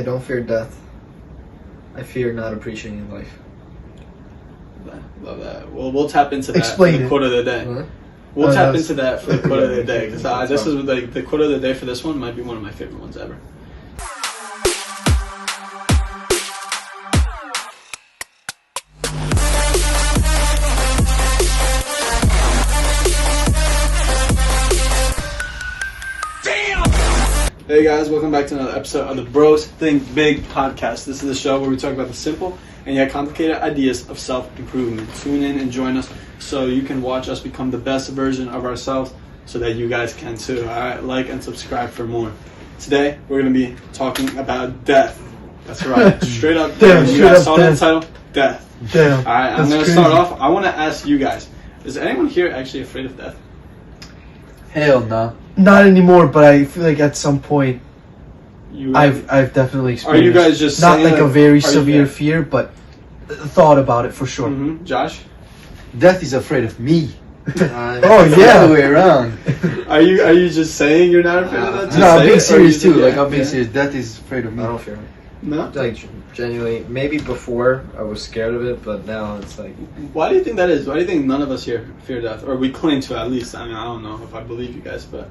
I don't fear death. I fear not appreciating life. Love that. Well, we'll tap into that Explain for the it. quote of the day. Huh? We'll tap into that for the quote of the day, because That's this fine. is like the quote of the day for this one might be one of my favorite ones ever. Hey guys, welcome back to another episode of the Bros Think Big podcast. This is the show where we talk about the simple and yet complicated ideas of self-improvement. Tune in and join us so you can watch us become the best version of ourselves so that you guys can too. Alright, like and subscribe for more. Today, we're going to be talking about death. That's right, straight up Damn, death. You straight guys up saw death. the title? Death. Damn. Alright, I'm that's going to crazy. start off. I want to ask you guys, is anyone here actually afraid of death? Hell no. Not anymore, but I feel like at some point You I've definitely Are experienced. you guys just not saying like a that- very are you- severe fear, but thought about it for sure. Mm-hmm. Josh? Death is afraid of me. Oh It's the yeah. other way around. Are you just saying you're not afraid of that? Just No, I'm say being it, or serious you too. just- Like I'm being yeah. serious. Death is afraid of I me. don't fear it. No? Like, genuinely, maybe before I was scared of it, but now it's like, Why do you think that is? Why do you think none of us here fear death? Or we claim to, at least. I mean, I don't know if I believe you guys, but...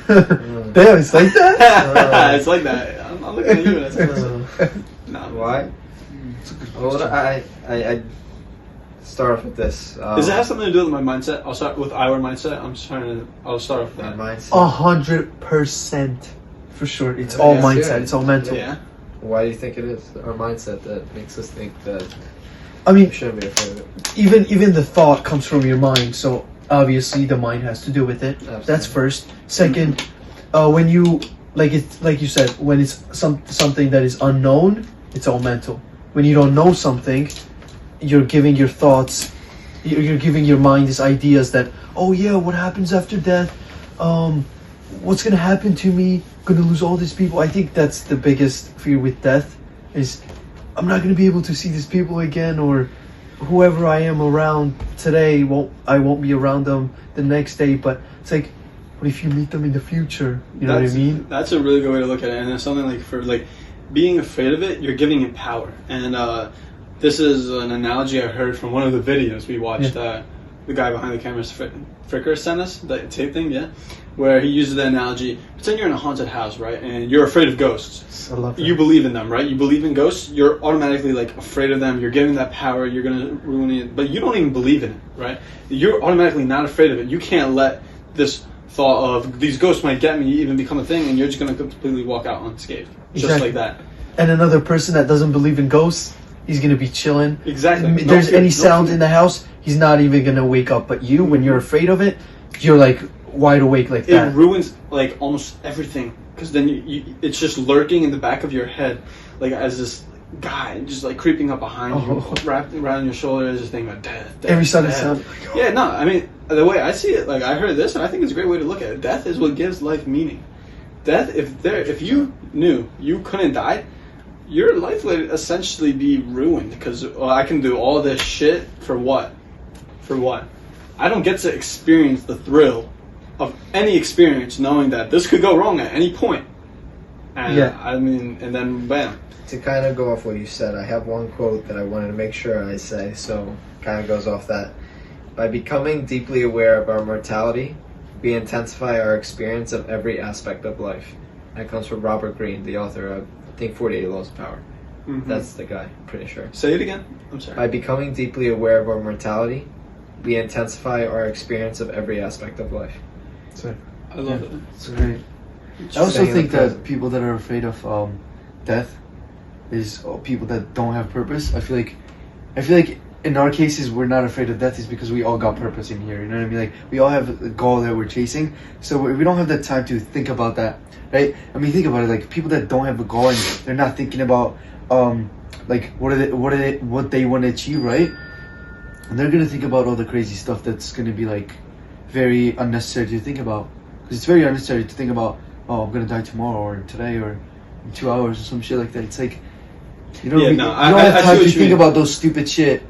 Damn, it's like that. It's like that. I'm looking at you and that's no. why? Well, I start off with this. Does it have something to do with my mindset? I'll start with our mindset. I'll start with that. my mindset? 100% for sure. It's all Yeah, mindset. yeah. It's all mental. Yeah. Why do you think it is our mindset that makes us think that I mean, we shouldn't be afraid of it? even the thought comes from your mind, so obviously the mind has to do with it. Absolutely. That's first. Second, when you like you said, when it's something that is unknown, it's all mental. When you don't know something, you're giving your thoughts, you're giving your mind these ideas that, oh yeah, what happens after death? What's gonna happen to me? Gonna lose all these people. I think that's the biggest fear with death, is I'm not gonna be able to see these people again, or whoever I am around today I won't be around them the next day. But it's like, what if you meet them in the future? You know what I mean? That's a really good way to look at it. And it's something like, for like being afraid of it, you're giving it power. And this is an analogy I heard from one of the videos we watched. The guy behind the camera, Fricker, sent us that tape thing, yeah, where he uses the analogy. Pretend you're in a haunted house, right, and you're afraid of ghosts. I love that. You believe in them, right? You believe in ghosts. You're automatically like afraid of them. You're giving that power. You're gonna ruin it, but you don't even believe in it, right? You're automatically not afraid of it. You can't let this thought of these ghosts might get me even become a thing, and you're just gonna completely walk out unscathed, just Exactly. like that. And another person that doesn't believe in ghosts, he's gonna be chilling. Exactly. If there's any sound fear. in the house, he's not even gonna wake up. But you, when you're afraid of it, you're like wide awake like It that. ruins like almost everything, because then you it's just lurking in the back of your head, like as this guy just like creeping up behind you, wrapped around your shoulder, just thinking about death. Every sudden death. sound. Yeah, no, I mean, the way I see it, like I heard this, and I think it's a great way to look at it. Death is what gives life meaning. Death, if you knew you couldn't die, your life would essentially be ruined, because I can do all this shit for what? For what? I don't get to experience the thrill of any experience knowing that this could go wrong at any point. And Yeah. I mean, and then bam. To kind of go off what you said, I have one quote that I wanted to make sure I say, so kind of goes off that. By becoming deeply aware of our mortality, we intensify our experience of every aspect of life. That comes from Robert Greene, the author of, I think, 48 Laws of Power. Mm-hmm. That's the guy, I'm pretty sure. Say it again. I'm sorry. By becoming deeply aware of our mortality, we intensify our experience of every aspect of life. I love it. It's great. I also Staying in think the that present. people that are afraid of death is people that don't have purpose. I feel like in our cases we're not afraid of death is because we all got purpose in here. You know what I mean? Like we all have a goal that we're chasing, so we don't have the time to think about that, right? I mean, think about it. Like people that don't have a goal and they're not thinking about like what they want to achieve, right? And they're gonna think about all the crazy stuff that's gonna be like very unnecessary to think about. Because it's very unnecessary to think about, oh, I'm gonna die tomorrow or today or in 2 hours or some shit like that. It's like you don't, Yeah, you no, don't I have see time what to you think mean. about those stupid shit.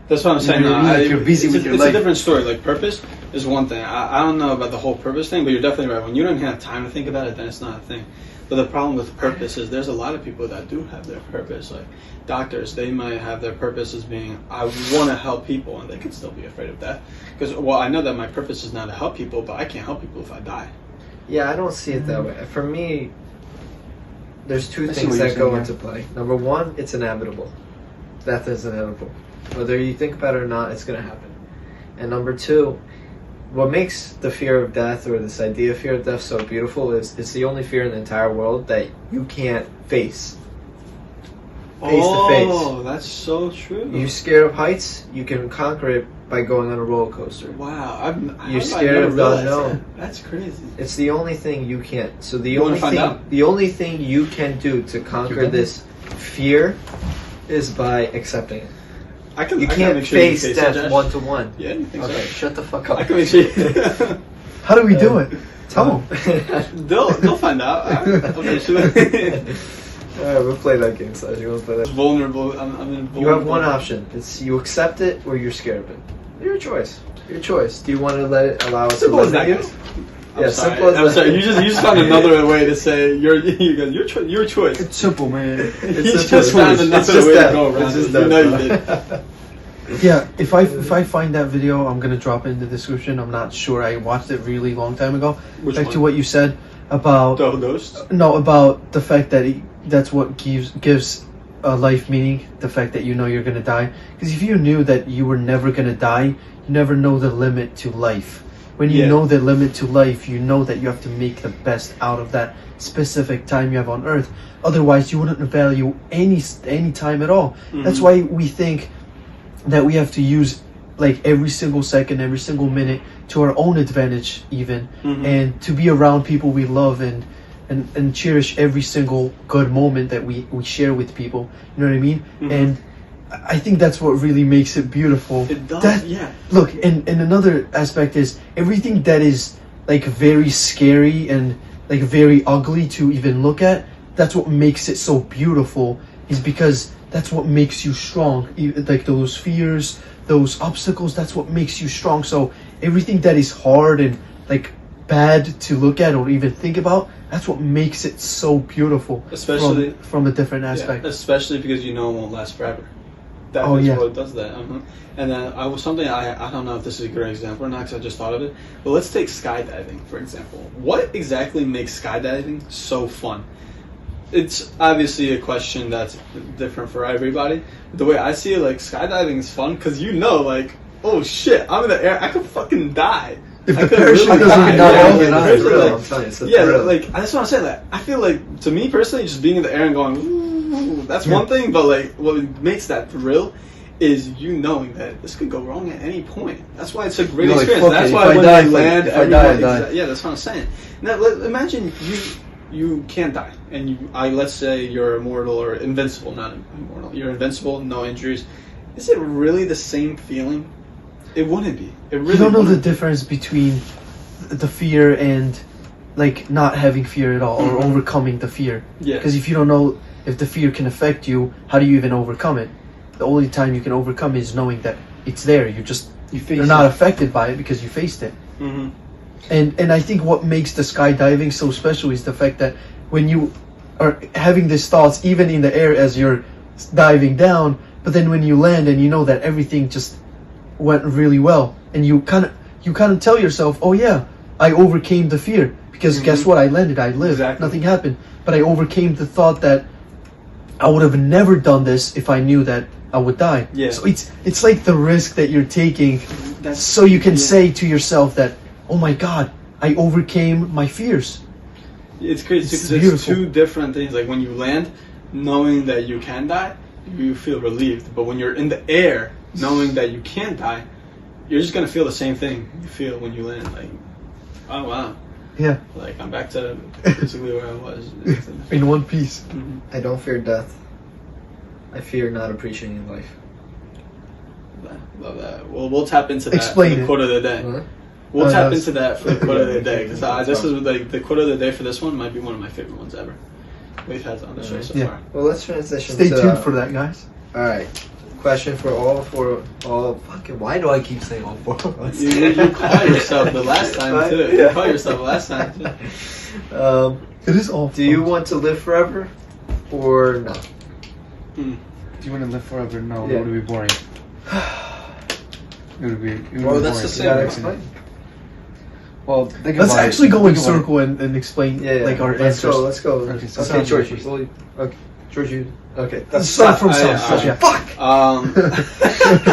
That's what I'm saying. You know what I mean? Like, you're busy it's with your it's life. a different story. Like purpose. is one thing. I don't know about the whole purpose thing, but you're definitely right. When you don't have time to think about it, then it's not a thing. But the problem with purpose is there's a lot of people that do have their purpose. Like doctors, they might have their purpose as being, I want to help people, and they could still be afraid of death. Because, well, I know that my purpose is not to help people, but I can't help people if I die. Yeah, I don't see it that way. For me, there's two I see things what you're that go saying, into play. Number one, it's inevitable. Death is inevitable. Whether you think about it or not, it's going to happen. And number two, what makes the fear of death or this idea of fear of death so beautiful is it's the only fear in the entire world that you can't face. Face to face. Oh, that's so true. You're scared of heights, you can conquer it by going on a roller coaster. Wow, You're scared of the realized unknown. that. That's crazy. It's the only thing you can't. So You wanna find out? the only thing you can do to conquer this fear is by accepting it. I You can can't make sure you face it, death Josh. 1-to-1. Yeah, you think Okay, so? shut the fuck I up. can make sure. You... How do we do it? Tell them. they'll find out. Eventually. Alright, we'll play that game, Saj. You want to play that? Vulnerable. I'm invulnerable. You have one option. It's you accept it or you're scared of it. Your choice. Your choice. Do you want to let it allow us Simple to as live that, in guys. you? I'm Yeah, sorry. simple as I'm that. sorry. You just found another way to say your choice. It's simple, man. You It's just found another It's just way that. to go around It's just it. that. You know you did. Yeah, if I find that video, I'm gonna drop it in the description. I'm not sure. I watched it really long time ago. Which Back one? to what you said about The ghosts. about the fact that that's what gives a life meaning. The fact that you know you're gonna die. Because if you knew that you were never gonna die, you never know the limit to life. When you Yeah. know the limit to life, you know that you have to make the best out of that specific time you have on Earth. Otherwise, you wouldn't value any time at all. That's why we think that we have to use like every single second, every single minute to our own advantage, even, and to be around people we love and cherish every single good moment that we share with people. You know what I mean? And I think that's what really makes it beautiful. It does. Yeah. Look, and another aspect is everything that is like very scary and like very ugly to even look at. That's what makes it so beautiful. Is because that's what makes you strong. Like those fears, those obstacles. That's what makes you strong. So everything that is hard and like bad to look at or even think about, that's what makes it so beautiful. Especially from a different aspect. Yeah, especially because you know it won't last forever. That Oh, is yeah. what does that. And then I don't know if this is a great example or not because I just thought of it. But let's take skydiving for example. What exactly makes skydiving so fun? It's obviously a question that's different for everybody. The way I see it, like skydiving is fun because you know, like, oh shit, I'm in the air, I could fucking die. If I the could parachute really doesn't die. get knocked Yeah, off, the you're not. parachute, Thrill, like, I'm telling you, it's the yeah, thrill. like that's what I'm saying. Like I feel like to me personally, just being in the air and going, ooh, that's one thing. But like, what makes that thrill is you knowing that this could go wrong at any point. That's why it's a great You're like, experience. fuck That's it, why if I when die, they land, if I die, I everyone, die. yeah, that's what I'm saying. Now, imagine you can't die, and let's say you're immortal or invincible, not immortal. You're invincible, no injuries. Is it really the same feeling? It wouldn't be. It really You don't know the wouldn't. difference between the fear and like not having fear at all or overcoming the fear. Yeah. Because if you don't know if the fear can affect you, how do you even overcome it? The only time you can overcome is knowing that it's there. You're not affected by it because you faced it. Mhm. And I think what makes the skydiving so special is the fact that when you are having these thoughts even in the air as you're diving down, but then when you land and you know that everything just went really well, and you kind of tell yourself, oh yeah, I overcame the fear because guess what, I landed, I lived, Exactly. nothing happened, but I overcame the thought that I would have never done this if I knew that I would die. Yeah. So it's like the risk that you're taking, That's so you can yeah. say to yourself that, oh my god, I overcame my fears. It's crazy It's because it's beautiful. two different things. Like when you land, knowing that you can die, you feel relieved. But when you're in the air, knowing that you can't die, you're just gonna feel the same thing you feel when you land. Like, oh wow, Yeah, like I'm back to basically where I was. in one piece. Mhm. I don't fear death. I fear not appreciating life. Love that. Well, we'll tap into that Explain for the it. quote of the day. Huh? We'll Oh, tap yes. into that for the quote of the day because That's this is fine. like the quote of the day for this one might be one of my favorite ones ever we've had on the show so Yeah. far. Well, let's transition Stay to... tuned for that, guys. Alright. question for all fucking. Why do I keep saying all four of us? You caught yourself the last time too. You caught yourself last time too. It is all. Do you want to live forever, or no? Do you want to live forever? No, Yeah. it would be boring. It would be. Well, that's the You same. gotta explain. Well, think Let's about actually it. go in Think about it. circle and explain like our let's answers. go. Let's go. Okay, so Okay, sounds George. good. You, okay, George. You. Okay. Let's start from Yeah, south. yeah,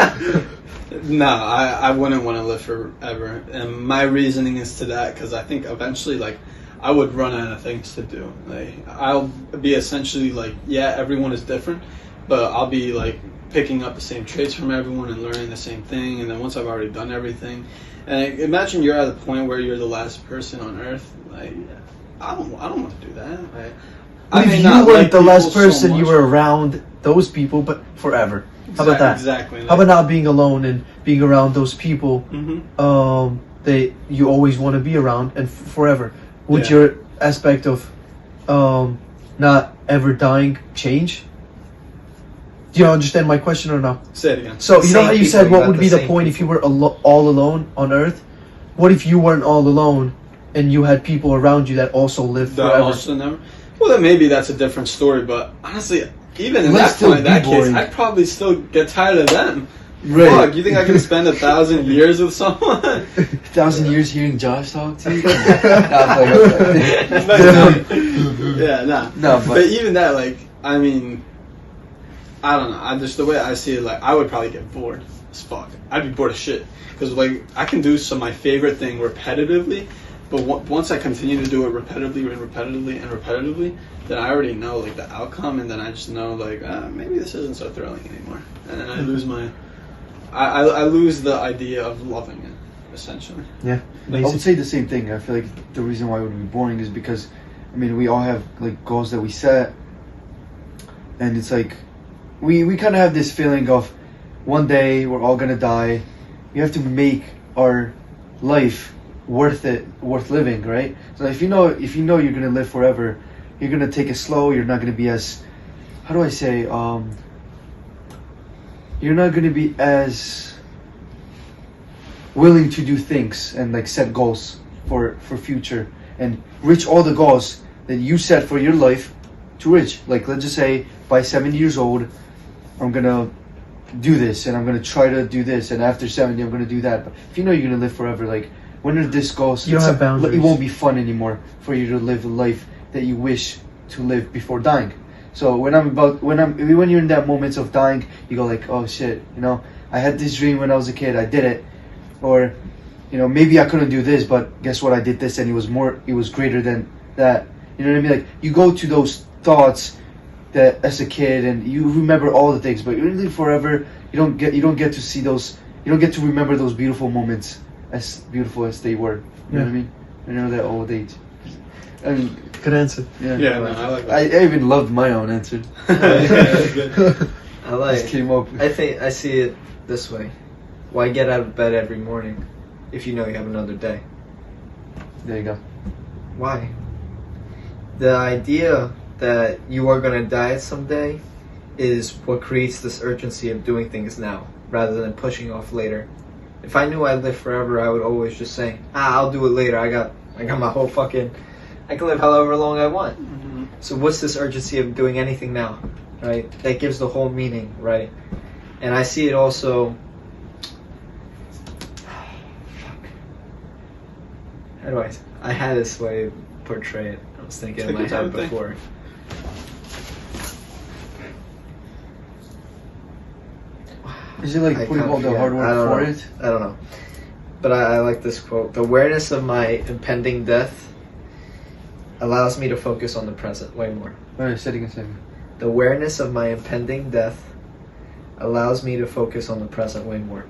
Yeah. No, I wouldn't want to live forever, and my reasoning is to that because I think eventually, like, I would run out of things to do. Like, I'll be essentially like, yeah, everyone is different, but I'll be like picking up the same traits from everyone and learning the same thing. And then once I've already done everything, and imagine you're at the point where you're the last person on Earth. Like, I don't want to do that. Like, But if you not weren't like the last people so person, you much. were around those people, but forever. How about that? Exactly. How about not being alone and being around those people Mm-hmm. that you always want to be around and forever? Would Yeah. your aspect of not ever dying change? Do you understand my question or not? Say it again. So you know Same how you people, said you what got would the be the same point if you people. were all alone on Earth? What if you weren't all alone and you had people around you that also lived That forever? also never. Well, then maybe that's a different story. But honestly, even in Let's that still point, in be that case, boring. I'd probably still get tired of them. Right. Fuck, you think I can spend 1,000 years with someone? 1,000 years hearing Josh talk to you? Nah, I'm playing. Yeah, nah. No, But but even that, like, I mean, I don't know. I just the way I see it, like, I would probably get bored as fuck. I'd be bored of shit because, like, I can do my favorite thing repetitively, but once I continue to do it repetitively and repetitively and repetitively, then I already know like the outcome, and then I just know like maybe this isn't so thrilling anymore, and then I lose my. I lose the idea of loving it, essentially. Yeah, I would say the same thing. I feel like the reason why it would be boring is because, I mean, we all have like goals that we set, and it's like, we kind of have this feeling of, one day we're all gonna die. You have to make our life worth living, right? So if you know you're gonna live forever, you're gonna take it slow. You're not gonna be as, how do I say, you're not going to be as willing to do things and like set goals for future and reach all the goals that you set for your life to reach. Like, let's just say by 70 years old, I'm going to do this and I'm going to try to do this, and after 70 I'm going to do that. But if you know you're going to live forever, like, when are this goals, You don't have boundaries. it won't be fun anymore for you to live the life that you wish to live before dying. So when you're in that moment of dying, you go like, oh shit, you know, I had this dream when I was a kid, I did it. Or, you know, maybe I couldn't do this, but guess what, I did this and it was greater than that. You know what I mean? Like, you go to those thoughts that as a kid and you remember all the things, but you live forever, you don't get to see those, you don't get to remember those beautiful moments as beautiful as they were. You know what I mean? You know, that old age. I mean, good answer. Yeah, no, I like that. I even loved my own answer. I like. Just came up. I see it this way. Why get out of bed every morning if you know you have another day? There you go. Why? The idea that you are going to die someday is what creates this urgency of doing things now rather than pushing off later. If I knew I'd live forever, I would always just say, I'll do it later. I got my whole fucking, I can live however long I want. Mm-hmm. So what's this urgency of doing anything now, right? That gives the whole meaning, right? And I see it also. How do I had this way to portray it. I was thinking in Take my your time, head before. Is it like I putting kinda all the forget. hard I work don't for know. it? I don't know. But I like this quote. The awareness of my impending death allows me to focus on the present way more. Alright, say it again, say it again. The awareness of my impending death allows me to focus on the present way more.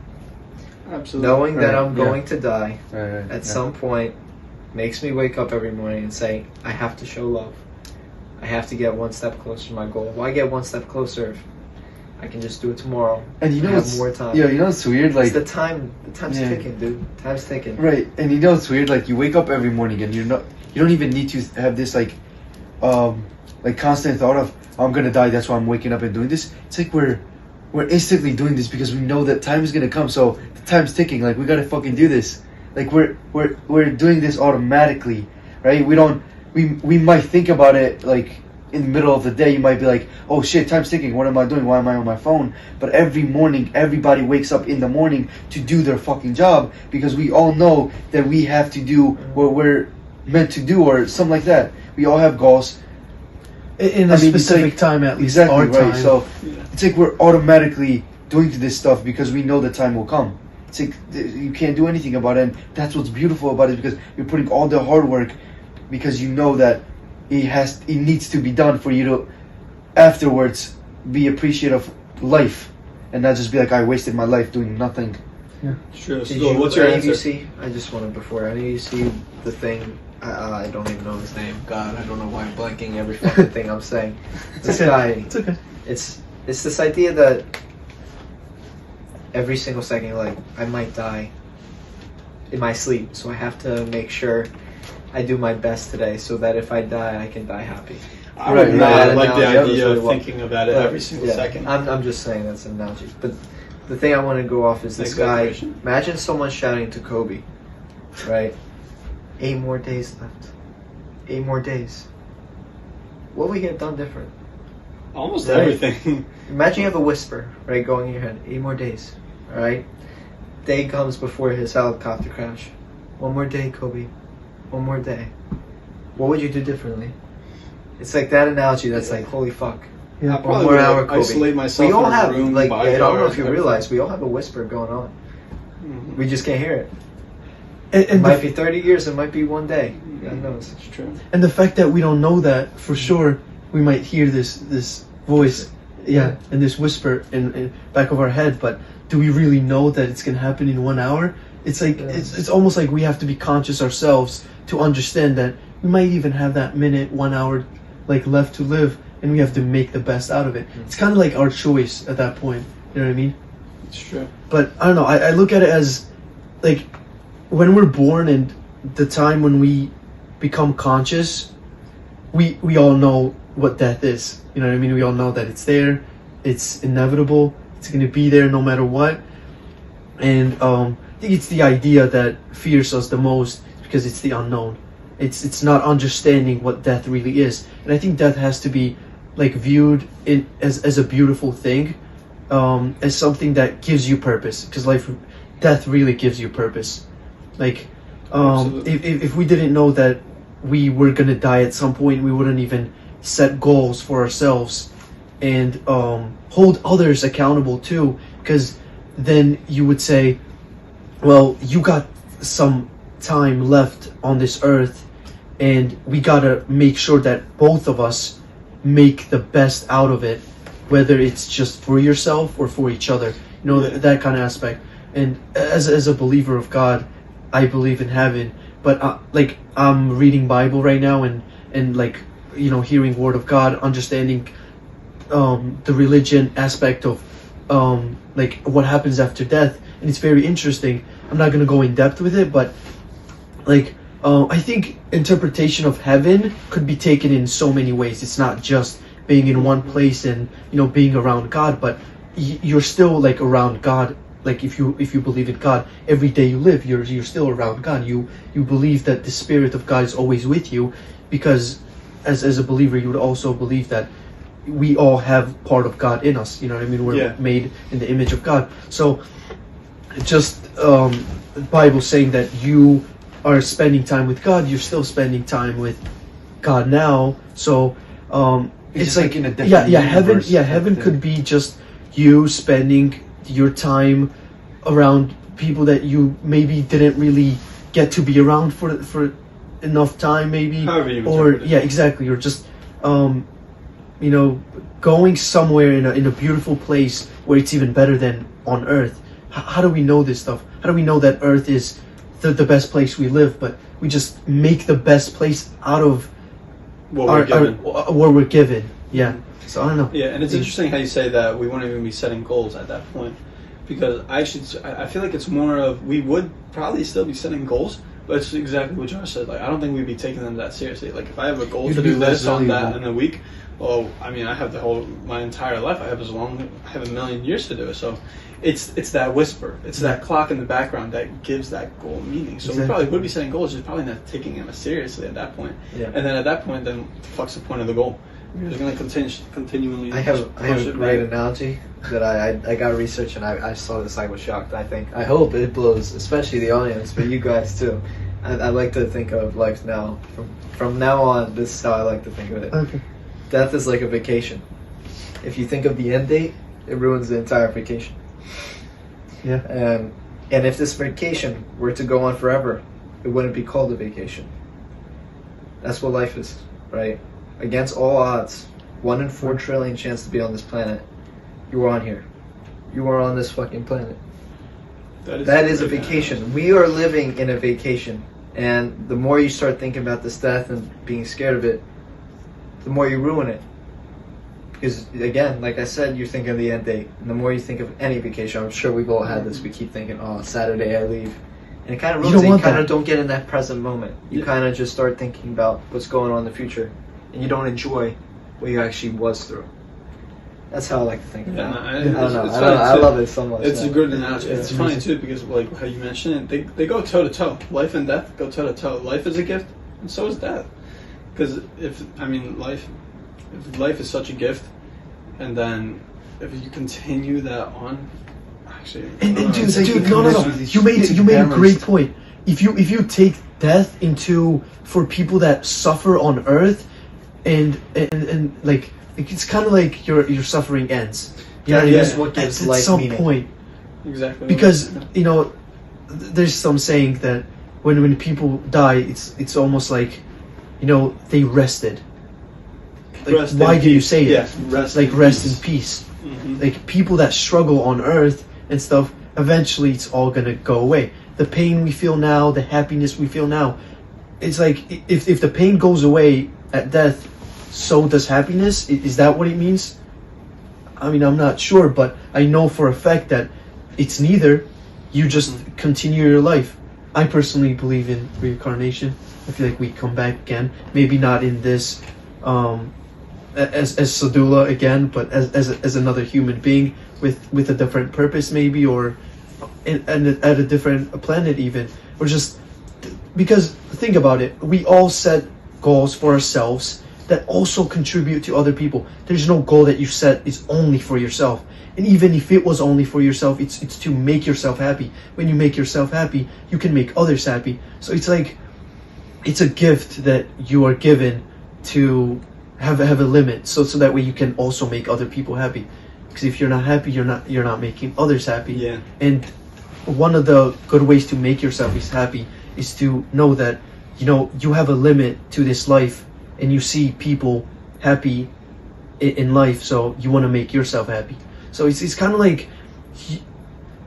Absolutely. Knowing that Right, I'm yeah. going to die Right, at some point makes me wake up every morning and say, I have to show love. I have to get one step closer to my goal. Why get one step closer if I can just do it tomorrow? And you know I have what's more time. Yeah, you know what's weird? Like, It's the time's Yeah. ticking, dude. Time's ticking. right, and you know what's weird? Like, you wake up every morning and you don't even need to have this like constant thought of, I'm gonna die, that's why I'm waking up and doing this. It's like we're we're instantly doing this because we know that time is gonna come. So the time's ticking. Like we gotta fucking do this. Like we're doing this automatically, right? We might think about it like in the middle of the day. You might be like, oh shit, time's ticking. What am I doing? Why am I on my phone? But every morning, everybody wakes up in the morning to do their fucking job because we all know that we have to do what we're meant to do or something like that. We all have goals. In a specific time, at least exactly our right. time. So it's like we're automatically doing this stuff because we know the time will come. It's like you can't do anything about it, and that's what's beautiful about it because you're putting all the hard work because you know that it needs to be done for you to afterwards be appreciative of life and not just be like I wasted my life doing nothing. Yeah, true. Did So you, what's your any of you answer? see? I just wanted before. Any of you see the thing? I don't even know his name. God, I don't know why I'm blanking every fucking thing I'm saying. This guy. It's okay. It's this idea that every single second, like I might die in my sleep, so I have to make sure I do my best today, so that if I die, I can die happy. I would Right, not right. like the Analogy, that was idea really of well. thinking about it But, every single yeah, second. I'm just saying that's an analogy. But the thing I want to go off is this guy. Exaggeration. Imagine someone shouting to Kobe, right? 8 more days left. 8 more days. What would we get done different? Almost Right. everything. Imagine you have a whisper, right, going in your head. 8 more days, all right? Day comes before his helicopter crash. 1 more day, Kobe. 1 more day. What would you do differently? It's like that analogy that's like, holy fuck. I Yeah. probably more would hour, Kobe. isolate myself We all in a have, room. like, by I don't know far, if you everything. realize, we all have a whisper going on. Mhm. We just can't hear it. And It might the, be 30 years, it might be 1 day. God knows. It's true. and the fact that we don't know that for sure, we might hear this voice, yeah, and this whisper in back of our head. But do we really know that it's gonna happen in 1 hour? It's like Yeah. it's almost like we have to be conscious ourselves to understand that we might even have that minute, 1 hour, like left to live, and we have to make the best out of it. It's kind of like our choice at that point. You know what I mean? It's true. But I don't know. I look at it as like when we're born and the time when we become conscious, we all know what death is. You know what I mean? We all know that it's there, it's inevitable, it's gonna be there no matter what. And I think it's the idea that fears us the most because it's the unknown. It's not understanding what death really is. And I think death has to be like viewed as a beautiful thing, as something that gives you purpose. Because death really gives you purpose. Like if we didn't know that we were gonna die at some point, we wouldn't even set goals for ourselves and hold others accountable too. Because then you would say, well, you got some time left on this earth, and we gotta make sure that both of us make the best out of it, whether it's just for yourself or for each other. You know, that kind of aspect. And as a believer of God, I believe in heaven. But like I'm reading Bible right now and like, you know, hearing Word of God, understanding the religion aspect of like what happens after death, and it's very interesting. I'm not gonna go in depth with it, but like I think interpretation of heaven could be taken in so many ways. It's not just being in one place and, you know, being around God, but you're still like around God. Like if you believe in God, every day you live, you're still around God. You believe that the Spirit of God is always with you, because as a believer, you would also believe that we all have part of God in us. You know what I mean? We're made in the image of God. So just the Bible saying that you are spending time with God, you're still spending time with God now. So it's like in a different universe heaven could be just you spending your time around people that you maybe didn't really get to be around for enough time, maybe. However you or interpret it. exactly, or just you know, going somewhere in a beautiful place where it's even better than on Earth. How do we know this stuff? How do we know that Earth is the best place we live? But we just make the best place out of What we're given. what we're given. Yeah. So I don't know. Yeah, and it's interesting how you say that we wouldn't even be setting goals at that point, because I feel like it's more of, we would probably still be setting goals, but it's exactly what Josh said. Like, I don't think we'd be taking them that seriously. Like, if I have a goal You'd to be do less this on that valuable. in a week, well, I mean, I have my entire life. I have a million years to do it. So it's that whisper. It's that clock in the background that gives that goal meaning. So we probably would be setting goals, just probably not taking them as seriously at that point. Yeah. And then at that point, then what the fuck's the point of the goal? You're just going to continually. I have a great analogy that I got research and I saw this. I was shocked. I hope it blows, especially the audience, but you guys too. I like to think of life now. From now on, this is how I like to think of it. Okay. Death is like a vacation. If you think of the end date, it ruins the entire vacation. Yeah. And if this vacation were to go on forever, it wouldn't be called a vacation. That's what life is, right? Against all odds, 1 in 4 trillion chance to be on this planet. You are on here. You are on this fucking planet. That is a vacation. We are living in a vacation. And the more you start thinking about this death and being scared of it, the more you ruin it. Because, again, like I said, you think of the end date. And the more you think of any vacation, I'm sure we've all had this. We keep thinking, oh, Saturday I leave. And it kind of ruins it. You kind of don't get in that present moment. You kind of just start thinking about what's going on in the future. And you don't enjoy what you actually was through. That's how I like to think about it. I love it so much. It's a good analogy. It's funny too because, like how you mentioned it, they go toe to toe. Life and death go toe to toe. Life is a gift, and so is death. Because if life is such a gift, and then if you continue that on, actually, dude, no. You made a great point. If you take death for people that suffer on Earth, and like. It's kind of like your suffering ends. You know, that's what gives life meaning. At some point. Exactly. Because, there's some saying that when people die, it's almost like, they rested. Like, why do you say it? Rest in peace. Mm-hmm. Like, people that struggle on Earth and stuff, eventually it's all gonna go away. The pain we feel now, the happiness we feel now, it's like, if the pain goes away at death, so does happiness? Is that what it means? I mean, I'm not sure, but I know for a fact that it's neither. You just continue your life. I personally believe in reincarnation. I feel like we come back again. Maybe not in this, as Sadula again, but as another human being with a different purpose, maybe, or at a different planet even, or just because think about it. We all set goals for ourselves that also contribute to other people. There's no goal that you set is only for yourself. And even if it was only for yourself, it's to make yourself happy. When you make yourself happy, you can make others happy. So it's like, it's a gift that you are given to have a limit. So that way you can also make other people happy. Because if you're not happy, you're not making others happy. Yeah. And one of the good ways to make yourself happy is to know that, you have a limit to this life. And you see people happy in life, so you want to make yourself happy. So it's kind of like,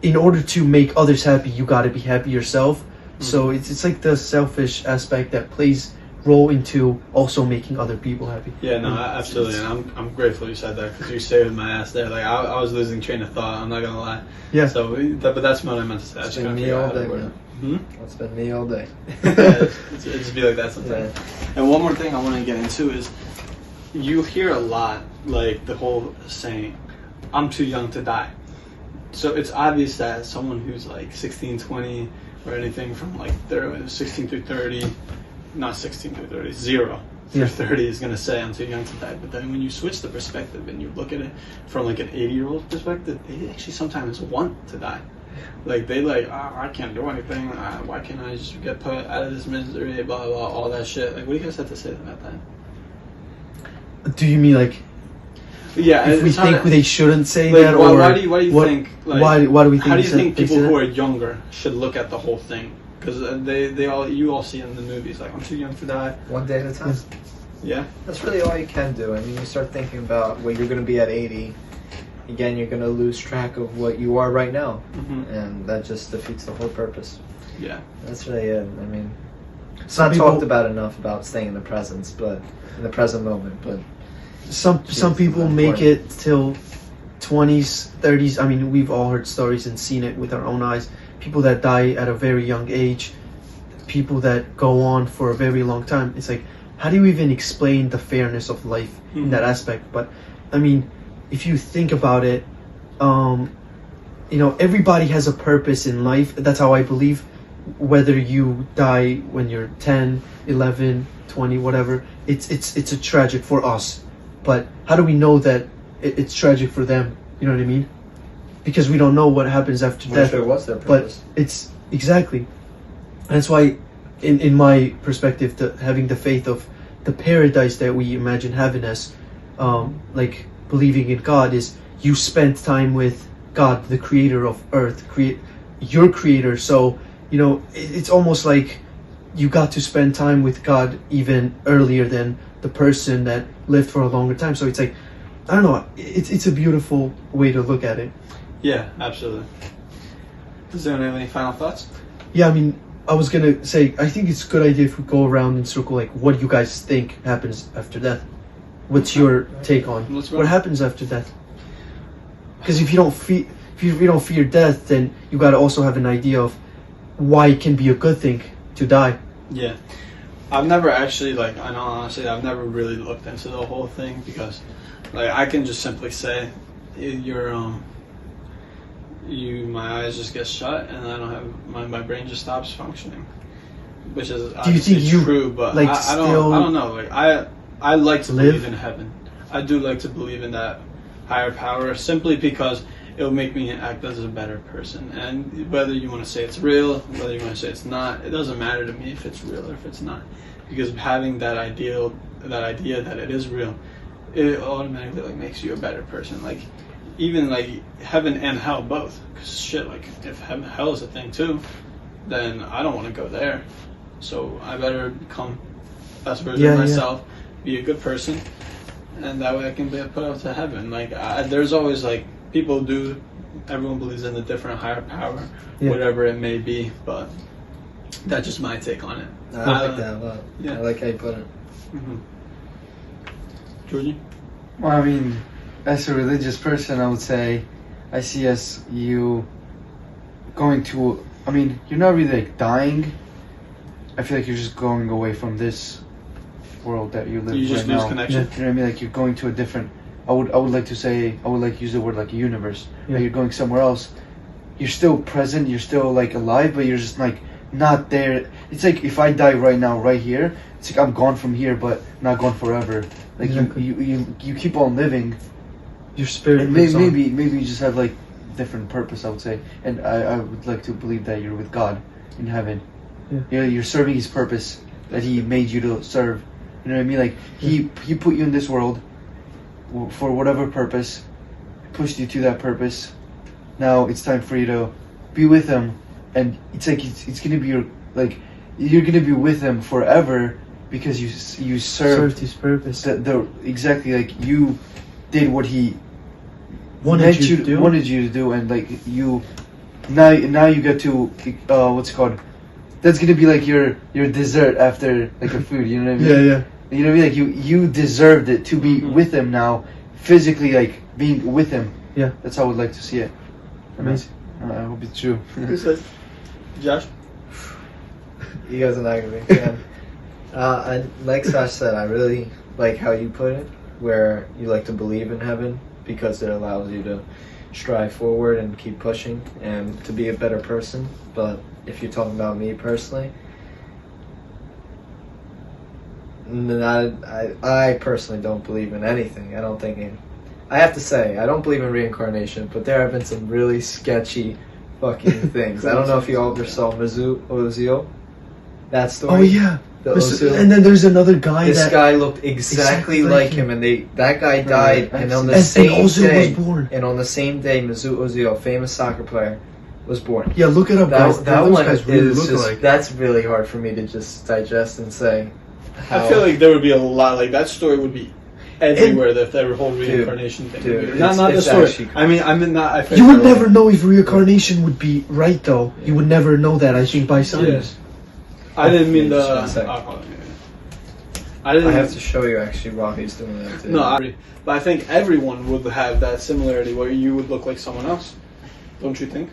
in order to make others happy, you got to be happy yourself. Mm-hmm. So it's like the selfish aspect that plays role into also making other people happy. Yeah, no, absolutely, and I'm grateful you said that because you saved my ass there. Like I was losing train of thought. I'm not gonna lie. Yeah. So, but that's what I meant to say. It's been me all day, man. It's been me all day. It just be like that sometimes. Yeah. And one more thing I want to get into is you hear a lot like the whole saying, "I'm too young to die." So it's obvious that someone who's like 16, 20, or anything from like 16 through 30, not 16 through 30, 0 through 30 is going to say, I'm too young to die. But then when you switch the perspective and you look at it from like an 80-year-old perspective, they actually sometimes want to die. Like they I can't do anything. Why can't I just get put out of this misery? Blah, blah, blah, all that shit. Like, what do you guys have to say about that? Do you mean like... Yeah, if we think they shouldn't say like, that, why, or why do you think? Like, why do we think? How do you think people who are younger should look at the whole thing? Because you all see in the movies like, I'm too young to die. One day at a time. Yeah, that's really all you can do. I mean, you start thinking about what you're going to be at 80. Again, you're going to lose track of what you are right now, and that just defeats the whole purpose. Yeah, that's really it. I mean, it's not talked about enough about staying in the present moment, but. Some people make it till 20s, 30s. I mean, we've all heard stories and seen it with our own eyes. People that die at a very young age, people that go on for a very long time. It's like, how do you even explain the fairness of life in that aspect? But I mean, if you think about it, you know, everybody has a purpose in life. That's how I believe. Whether you die when you're 10, 11, 20, whatever, it's a tragic for us. But how do we know that it's tragic for them? You know what I mean? Because we don't know what happens after What death. if it was their But purpose? it's exactly. That's why, in my perspective, having the faith of the paradise that we imagine having as, like believing in God, is you spend time with God, the creator of earth, your creator. So, you know, it's almost like you got to spend time with God even earlier than the person that lived for a longer time. So it's like, I don't know, it's a beautiful way to look at it. Yeah, absolutely. Does anyone have any final thoughts? Yeah, I mean, I was gonna say, I think it's a good idea if we go around in circle, like, what do you guys think happens after death? What's your take on Let's go. what happens after death? Because if you don't fear death, then you gotta also have an idea of why it can be a good thing to die. Yeah. I've never actually, like, I know honestly, I've never really looked into the whole thing because, like, I can just simply say, my eyes just get shut and I don't have, my brain just stops functioning. Which is obviously true, but like, I don't know. Like, I like to believe in heaven. I do like to believe in that higher power simply because it'll make me act as a better person. And whether you want to say it's real, whether you want to say it's not, it doesn't matter to me if it's real or if it's not. Because having that idea that it is real, it automatically like makes you a better person. Like, even like heaven and hell both. Because shit, like if hell is a thing too, then I don't want to go there. So I better become the best version of myself, be a good person, and that way I can be put up to heaven. Like there's always like everyone believes in a different higher power, whatever it may be, but that's just my take on it. I like that a lot. Yeah. I like how you put it. Mm-hmm. Georgie? Well, I mean, as a religious person, I would say I see as you going to, I mean, you're not really like dying. I feel like you're just going away from this world that you live You just right lose now. connection. You know what I mean? Like you're going to a different, I would like to say, I would like to use the word like a universe. Like you're going somewhere else. You're still present, you're still like alive, but you're just like not there. It's like if I die right now, right here, it's like I'm gone from here, but not gone forever. Like you keep on living. Your spirit. And maybe you just have like different purpose, I would say. And I would like to believe that you're with God in heaven. Yeah. You're serving His purpose that He made you to serve. You know what I mean? Like He put you in this world for whatever purpose, pushed you to that purpose. Now it's time for you to be with Him, and it's like it's gonna be you're gonna be with Him forever because you served His purpose. Exactly, like you did what He wanted you to do, and like you now you get to what's it called? That's gonna be like your dessert after like a food. You know what I mean? Yeah. You know what I mean? Like you deserved it to be with Him now, physically like being with Him. Yeah. That's how I would like to see it. Amazing. I hope it's true. Who says? Josh? You guys are not gonna be a fan. Like Sash said, I really like how you put it, where you like to believe in heaven because it allows you to strive forward and keep pushing and to be a better person. But if you're talking about me personally, I personally don't believe in anything. I have to say, I don't believe in reincarnation, but there have been some really sketchy fucking things. I don't know if you all ever saw Mesut Ozil. That story. Oh yeah. The Ozil. And then there's another guy. This guy looked exactly like him, and that guy died, and on the and same Ozil day, was born. and on the same day, Mesut Ozil, famous soccer player, was born. Yeah, look it up, guys. That those one guys really is look just, alike. that's really hard for me to just digest and say. I feel like there would be a lot, like that story would be everywhere if there were whole reincarnation thing. Dude, not the it's story. I mean not. I You would never know if reincarnation would be right, though. You would never know that, I think, by science. I didn't mean the. I have to show you actually while he's doing that too. No, but I think everyone would have that similarity where you would look like someone else. Don't you think?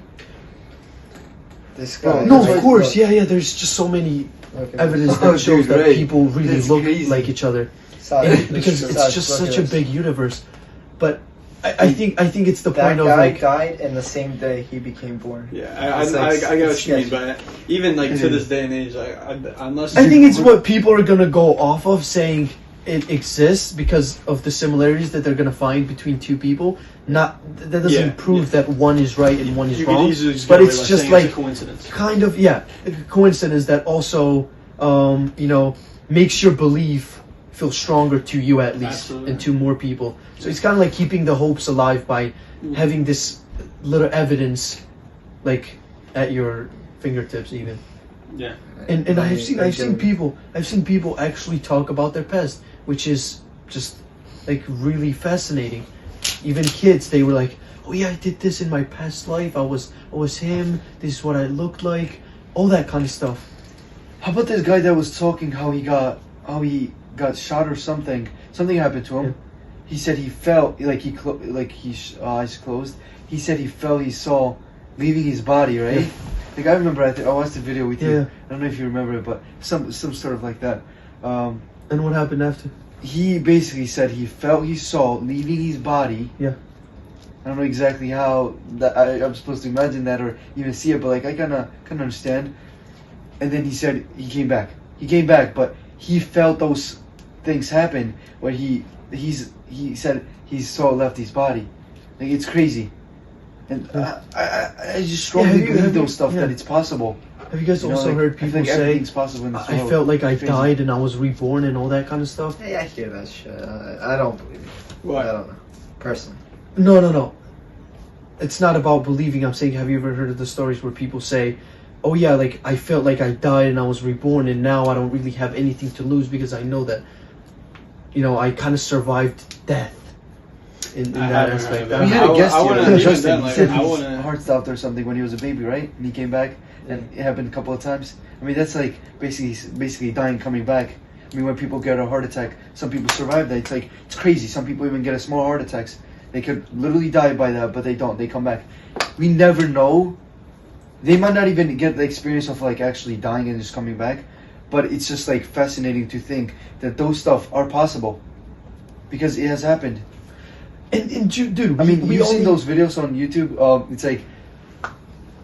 This guy. No, of course. Yeah. There's just so many evidence Oh, that shows dude, that right. people really That's look crazy. like each other. Saj, Because Saj, it's just look such at a this. big universe. But I think it's the That point of guy like died in the same day he became born. Yeah, It's like I get what you mean, sketchy. but even like to this day and age, unless I think it's what people are gonna go off of saying it exists because of the similarities that they're gonna find between two people. Not that doesn't Yeah, prove that one is right and one is you could wrong. easily just But get away it's by just saying like it's a coincidence. kind of a coincidence that also makes your belief feel stronger to you at least Absolutely. and to more people. So it's kind of like keeping the hopes alive by having this little evidence like at your fingertips even. Yeah. And I've seen get people actually talk about their past, which is just like really fascinating. Even kids, they were like, "Oh yeah, I did this in my past life. I was him. This is what I looked like." All that kind of stuff. How about this guy that was talking how he got shot or something? Something happened to him. Yeah. He said he fell his eyes closed. He said he fell. He saw leaving his body, right? Yeah. Like I remember, I watched the video with Yeah. you. I don't know if you remember it, but some sort of like that. And what happened after? He basically said he saw leaving his body. Yeah. I don't know exactly how that I'm supposed to imagine that or even see it, but like I kind of understand. And then he said he came back. He came back, but he felt those things happen where he said he saw Lefty's body. Like it's crazy. And I just strongly have believe you- those stuff yeah. that it's possible. Have you guys You know, also like, heard I feel people like say, everything's possible in this "I world. felt like I Crazy. died and I was reborn" and all that kind of stuff? Hey, I hear that shit. I don't believe it. What? I don't know. Personally. No. It's not about believing. I'm saying, have you ever heard of the stories where people say, "Oh yeah, like I felt like I died and I was reborn, and now I don't really have anything to lose because I know that, I kind of survived death." In I that haven't aspect, heard of We that. had a I- guest I here, wanna- Justin. even then, He like, said I his wanna- heart stopped or something when he was a baby, right? And he came back, and it happened a couple of times. I mean, that's like basically dying, coming back. I mean, when people get a heart attack, some people survive that. It's crazy. Some people even get a small heart attacks. They could literally die by that, but they don't. They come back. We never know. They might not even get the experience of like actually dying and just coming back, but it's just like fascinating to think that those stuff are possible because it has happened. and dude, I mean, we you've seen only- those videos on YouTube. It's like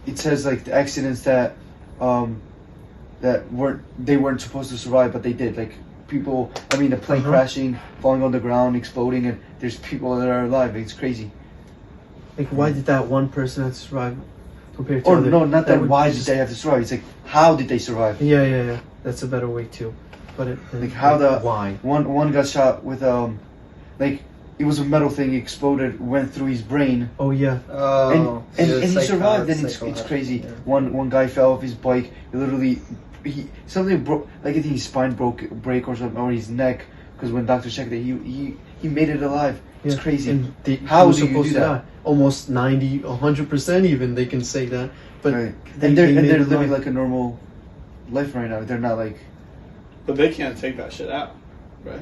it says like the accidents that they weren't supposed to survive, but they did. Like people, I mean, a plane Uh-huh. crashing, falling on the ground, exploding, and there's people that are alive. It's crazy. Like, why did that one person have to survive compared to Or other? no, not that. would Why just- did they have to survive? It's like how did they survive? Yeah. That's a better way too. But Like how the why? one got shot with like it was a metal thing exploded, went through his brain. Oh yeah. Oh. and he survived, and it's psychotic. crazy. Yeah. One guy fell off his bike. He literally, something broke. Like I think his spine break or something, or his neck. Because when doctors checked it, he made it alive. It's Yeah. crazy. And How he was do you supposed do to that? die. Almost 90, 100% even, they can say that. But Right. they- and they're they made it living alive. like a normal life right now. They're not like. But they can't take that shit out, right?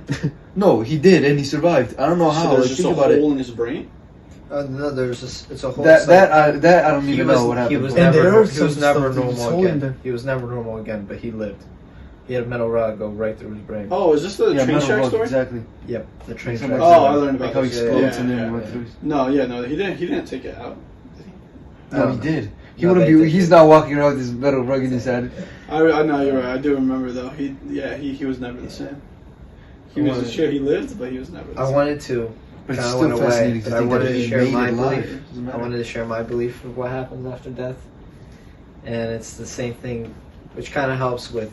No, he did, and he survived. I don't know So how. there's Like, just think a about it. hole in his brain. No, there's just it's a whole. That I don't He even was, know what he happened. was but- And there never are he was some never stuff that was normal holding again. them. He was never normal again, but he lived. He had a metal rod go right through his brain. Oh, is this the yeah, train metal track rope, story? exactly. Yep, the train Like, track. Oh, I learned like about how this. he explodes Yeah, and then yeah. went yeah. through. His... No, he didn't take it out. No, he did. He No, wouldn't they be. did. He's not walking around with this metal rug in his head. I know you're right. I do remember though. He was never the same. He was wanted- sure he lived, but he was never the I same. wanted to. But it's Kinda still went away, fascinating but to I think that wanted to he share made my it alive. belief. Doesn't I matter. wanted to share my belief of what happens after death, and it's the same thing, which kind of helps with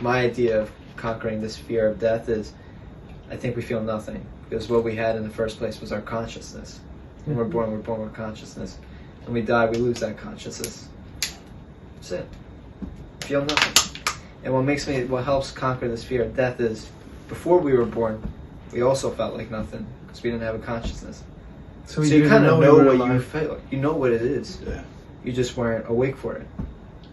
my idea of conquering this fear of death. Is I think we feel nothing because what we had in the first place was our consciousness. When we're born with consciousness. When we die, we lose that consciousness. That's it. Feel nothing. And what helps conquer this fear of death is, before we were born, we also felt like nothing because we didn't have a consciousness. So, So you kind of we know were what you alive. feel. You know what it is. Yeah, You just weren't awake for it.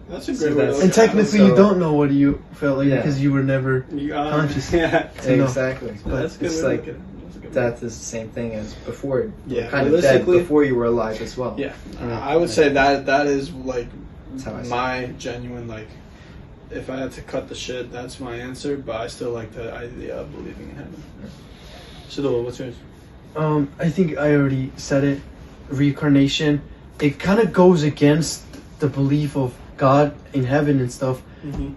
that's a So great way to that's- look And at it. technically, So- you don't know what you felt like Yeah. because you were never conscious. Yeah, To know. Exactly. that's a good It's way like to look at it. That's a good way. death is the same thing as before. You Yeah, were kind of dead realistically- before you were alive as well. Yeah, I would say that is like That's how I see my genuine like if I had to cut the shit, that's my answer. But I still like the idea of believing in heaven. Shoutout, what's yours? I think I already said it. Reincarnation. It kind of goes against the belief of God in heaven and stuff.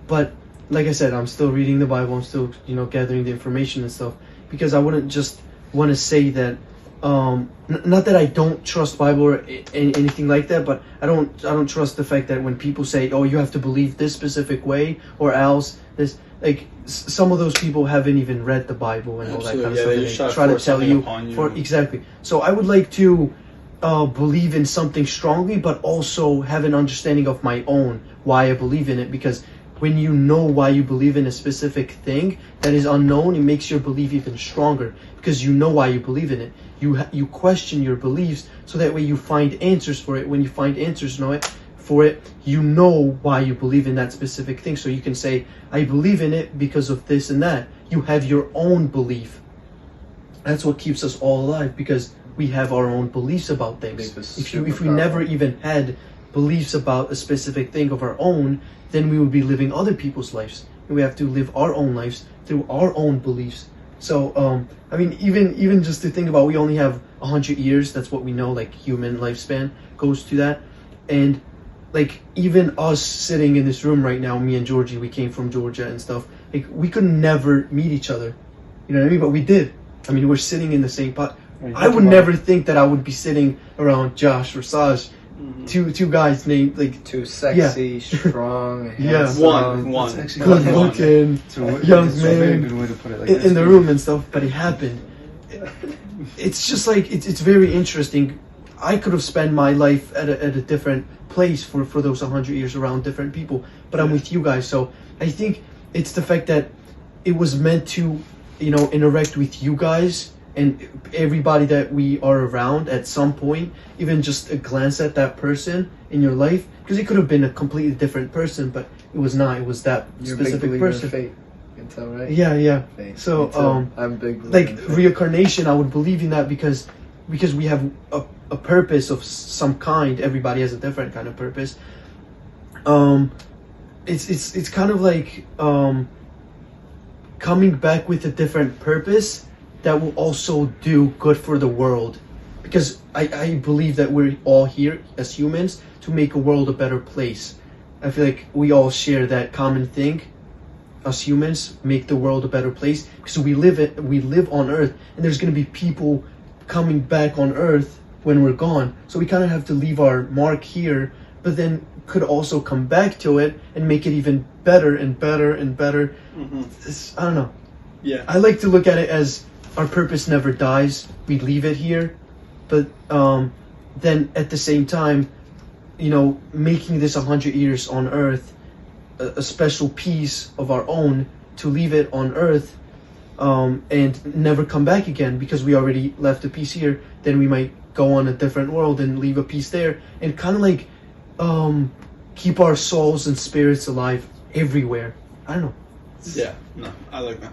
But like I said, I'm still reading the Bible. I'm still, gathering the information and stuff, because I wouldn't just want to say that. Not that I don't trust Bible or anything like that, but I don't trust the fact that when people say, "Oh, you have to believe this specific way or else this," like some of those people haven't even read the Bible and all that kind of stuff. They And just they try to tell you you. exactly. So I would like to believe in something strongly, but also have an understanding of my own why I believe in it, because when you know why you believe in a specific thing that is unknown, it makes your belief even stronger, because you know why you believe in it. You question your beliefs, so that way you find answers for it. When you find answers for it, you know why you believe in that specific thing. So you can say, I believe in it because of this and that. You have your own belief. That's what keeps us all alive, because we have our own beliefs about things. If we never even had beliefs about a specific thing of our own, then we would be living other people's lives. And we have to live our own lives through our own beliefs. So, I mean, even just to think about, we only have 100 years. That's what we know, like human lifespan goes to that. And like even us sitting in this room right now, me and Georgie, we came from Georgia and stuff. Like we could never meet each other. You know what I mean? But we did. I mean, we're sitting in the same pot. Right. I would never think that I would be sitting around Josh or Saj. Two guys named like Too sexy, strong, Yeah. handsome. One. That's actually good One. looking young young man. A very man good way to put it. Like, in the room and stuff. But it happened. It's just like it's very interesting. I could have spent my life at a different place for those 100 years around different people, but I'm with you guys. So I think it's the fact that it was meant to, interact with you guys and everybody that we are around at some point, even just a glance at that person in your life, because it could have been a completely different person, but it was not. It was that You're a big specific believer in person. fate. You can tell, right? Yeah. Fate. So, Me too. I'm a big believer like in fate. reincarnation, I would believe in that because we have a purpose of some kind. Everybody has a different kind of purpose. It's kind of like coming back with a different purpose that will also do good for the world, because I believe that we're all here as humans to make a world a better place. I feel like we all share that common thing. Us humans make the world a better place because we live on Earth, and there's going to be people coming back on Earth when we're gone. So we kind of have to leave our mark here, but then could also come back to it and make it even better and better and better. I don't know. Yeah. I like to look at it as our purpose never dies. We leave it here, but then at the same time, making this 100 years on Earth a special piece of our own to leave it on Earth and never come back again, because we already left a piece here. Then we might go on a different world and leave a piece there, and kind of like keep our souls and spirits alive everywhere. I don't know. Yeah. No, I like that.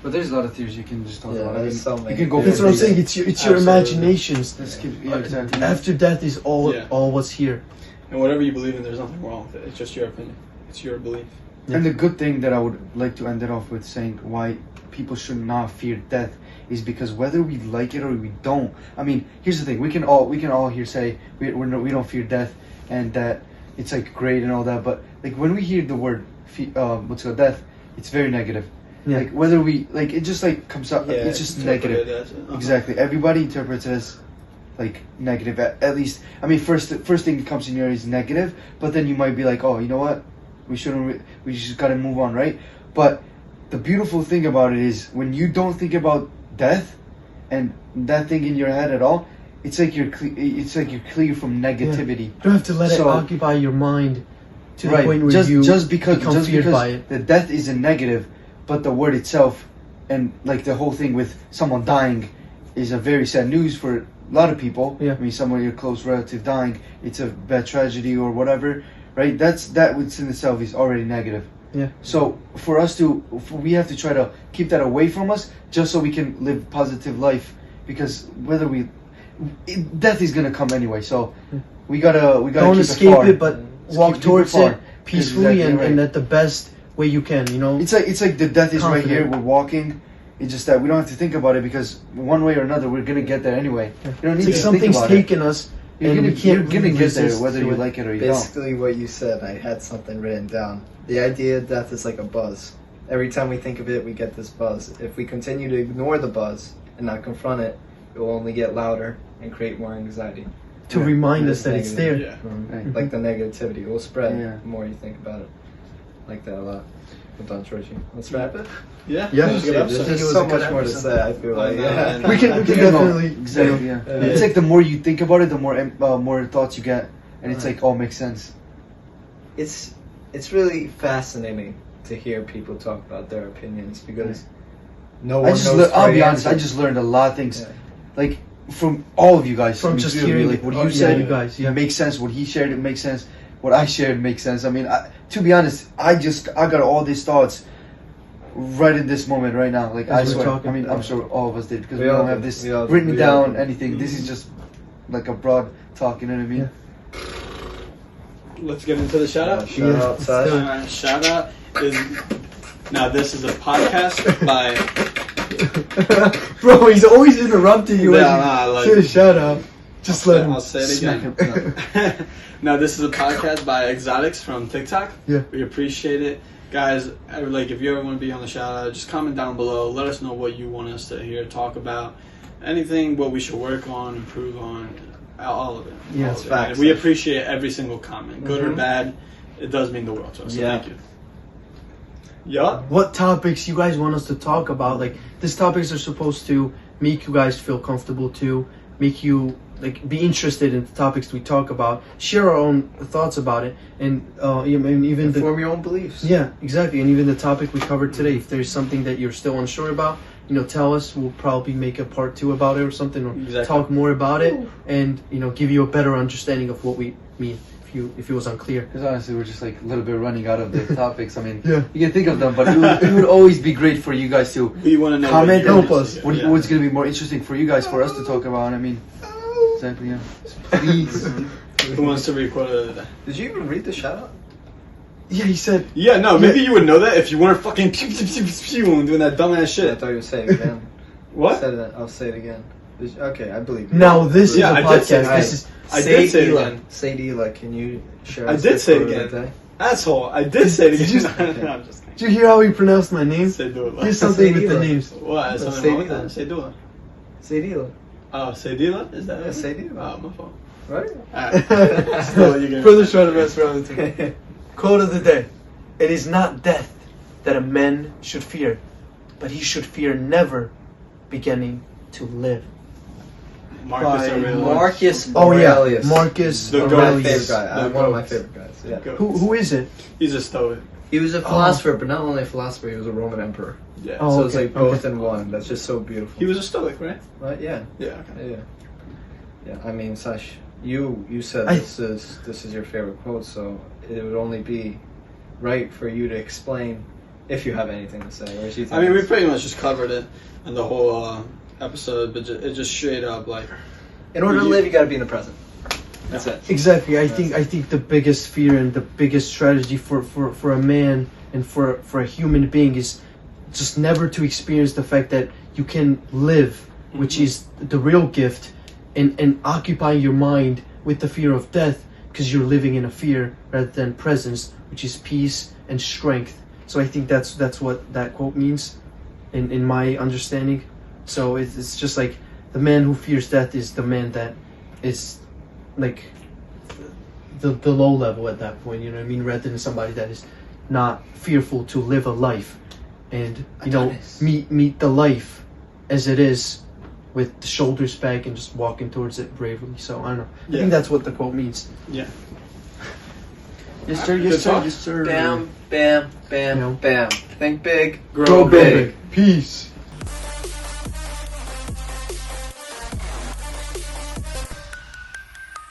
But there's a lot of theories you can just talk Yeah, about. I mean, there's so many you can go. That's for what I'm days. saying. It's your Absolutely. imaginations. Exactly. After death is all Yeah. what's here. And whatever you believe in, there's nothing wrong with it. It's just your opinion. It's your belief. And the good thing that I would like to end it off with saying why people should not fear death is because whether we like it or we don't. I mean, here's the thing: we can all here say we don't fear death and that it's like great and all that. But like when we hear the word death, it's very negative. Yeah. Like whether we like it just like comes up. Yeah, It's just Interpret negative. it as- Exactly. Everybody interprets it as like negative. At least, I mean, first thing that comes in your head is negative, but then you might be like, oh, you know what? We shouldn't. We just gotta move on, right? But the beautiful thing about it is when you don't think about death and that thing in your head at all, it's like you're clear from negativity. You don't have to let it So- occupy your mind to the Right. point where just you because become feared by it. the death is a negative, but the word itself and like the whole thing with someone dying is a very sad news for a lot of people. Yeah. I mean, someone your close relative dying, it's a bad tragedy or whatever, right? That within itself is already negative. Yeah. So for us we have to try to keep that away from us, just so we can live positive life. Because whether death is gonna come anyway, so we gotta Don't keep escape it far. it, but Just walk keep towards far. it. peacefully Exactly right. and at the best way you can. You know, It's like the death is right here. Confident. We're walking. It's just that we don't have to think about it because one way or another we're gonna get there anyway. You don't it's need like to something's think about it. taken us, You're and gonna, we can't you're gonna really get there resist whether to you it. like it or you don't. Basically, what you said, I had something written down. The idea of death is like a buzz. Every time we think of it, we get this buzz. If we continue to ignore the buzz and not confront it, it will only get louder and create more anxiety. To Yeah. remind us that it's there. Yeah. Right. Like the negativity, it will spread Yeah. the more you think about it. Like that a lot. Well done, Georgie. Let's wrap it. Yeah. Yeah. That was a good There's episode. think it was so a good much more to episode. say, I feel like. know, Yeah. man. We can Yeah, no, definitely exactly. Yeah. Yeah. It's like the more you think about it, the more thoughts you get, and it's like all makes sense. It's really fascinating to hear people talk about their opinions because no I one just knows. I'll the be honest. I answer. just learned a lot of things, Yeah. like from all of you guys. From I mean, just really, hearing like what oh, you yeah, said, you guys. Yeah. it makes sense. What he shared, it makes sense. What I shared makes sense. I mean, to be honest, I got all these thoughts right in this moment, right now. Like I As we're swear. talking. I mean, I'm sure all of us did because We we, all don't did. have this We all did. written We all down. did. Anything. This is just like a broad talk. You know what I mean? Yeah. Let's get into the shout out. Shout Yeah, out, let's Sash. do it. Alright, shout out is now this is a podcast by Bro, he's always interrupting you. Nah, when like- you say a shout out. Just let him. I'll say it Smack again. him. Now this is a podcast by Exotics from TikTok. Yeah. We appreciate it. Guys, like if you ever want to be on the shout out, just comment down below. Let us know what you want us to hear, talk about. Anything what we should work on, improve on, all of it. Yeah, All it's of it. facts. And we appreciate every single comment. Good or Mhm. bad, it does mean the world to us. So Yeah. thank you. Yeah. What topics you guys want us to talk about? Like, these topics are supposed to make you guys feel comfortable to make you like be interested in the topics we talk about, share our own thoughts about it, and even the Form your own beliefs. yeah, exactly, and even the topic we covered today. If there's something that you're still unsure about, tell us. We'll probably make a part 2 about it or something, or Exactly. talk more about it, and give you a better understanding of what we mean. If it was unclear. Because honestly, we're just like a little bit running out of the topics. I mean, Yeah. you can think of them, but it would always be great for you guys to We want to know. comment. what you help want us. to What, hear. Yeah. What's going to be more interesting for you guys, for us to talk about? I mean, exactly, yeah. Please. Who wants to read quote of the day? Did you even read the shout out? Yeah, he said. Yeah, no, maybe you would know that if you weren't fucking pew, pew, pew, pew, pew, and doing that dumbass I shit. thought you would say it again. What? Said it, I'll say it again. Okay, I believe you. Now this Yeah, is a I did say podcast. that. This is I did say it Ela. again. Say it, Ela. Can you share? I us did the say it quote of again. the day? Asshole, I did say it Did again. you- No, I'm just kidding. Did you hear how he pronounced my name? Say do it. Here's something with the Ela. names. What? Is Say something wrong with Dila. that? Say do it. Say it, Ela. Oh, say Dila? Is that Yeah, it? say Dila. Oh, my fault. Right? Alright. Still, you can. Brothers trying to mess around with me. Quote of the day: It is not death that a man should fear, but he should fear never beginning to live. Marcus By Aurelius. Marcus Oh Aurelius. yeah, Marcus The One of my favorite Aurelius. guy. The One of my goats. favorite guys. Yeah. Go. Who is it? He's a stoic. He was a philosopher, but not only a philosopher, he was a Roman emperor. Yeah. Oh, So it's okay, like both okay. in one. That's just so beautiful. He was a stoic, right? Right? Yeah. Yeah. Okay. Yeah. I mean, Sash, you said I- this is your favorite quote, so it would only be right for you to explain if you have anything to say. Or do you think I mean, we it's- pretty much just covered it in the whole episode, but it just straight up like. in order to live, you got to be in the present. That's it. Exactly. I think the biggest fear and the biggest strategy for a man and for a human being is just never to experience the fact that you can live, which is the real gift, and occupy your mind with the fear of death because you're living in a fear rather than presence, which is peace and strength. So I think that's what that quote means, in my understanding. So it's just like the man who fears death is the man that is like the low level at that point, you know what I mean, rather than somebody that is not fearful to live a life and Adonis. meet the life as it is with the shoulders back and just walking towards it bravely. So I don't know. I Yeah. think that's what the quote means. Yeah. Yes, sir. Good Yes, sir. talk. Yes, sir. Bam, bam, bam, You know. bam. Think big, Grow big. Peace.